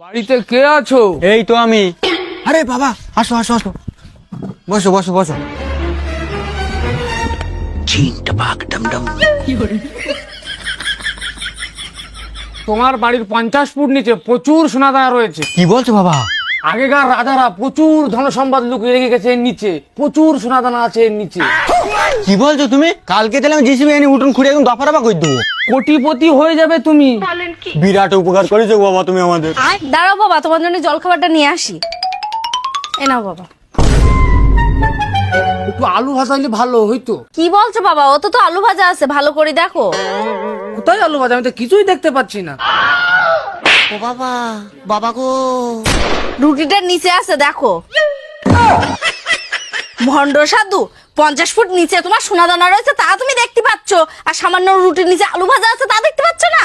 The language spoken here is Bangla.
বাড়িতে কে আছো? এই তো আমি। আরে বাবা, আসো আসো আসো, বসো বসো বসো। তোমার বাড়ির 50 ফুট নিচে প্রচুর সোনাদানা রয়েছে। কি বলছো বাবা? আগেকার রাজারা প্রচুর ধন সম্পদ লুকিয়ে রেখে গেছে এর নিচে, প্রচুর সোনাদানা আছে এর নিচে। কি বলছো তুমি? কালকে তাহলে আমি জিসিবি এনে উঠুন খুঁড়ে একদম দফা রফা করে দেবো। কোটিপতি হয়ে যাবে তুমি। বিরাট উপকার করেছো বাবা তুমি আমাদের। দাঁড়াও বাবা, তোমার জন্য জলখাবারটা নিয়ে আসি। এ নাও বাবা। একটু আলু ভাজা হলে ভালো হইতো। কি বলছো বাবা? অত তো আলু ভাজা আছে, ভালো করে দেখো। কোথায় আলু ভাজা? আমি তো কিছুই দেখতে পাচ্ছি না। ও বাবা, বাবা গো। রুটিটার নিচে আছে, দেখো। ভণ্ড সাধু, 50 ফুট নিচে তোমার সোনাদানা রয়েছে তা তুমি দেখতে পাচ্ছ, আর সামান্য রুটির নিচে আলু ভাজা আছে তা দেখতে পাচ্ছ না?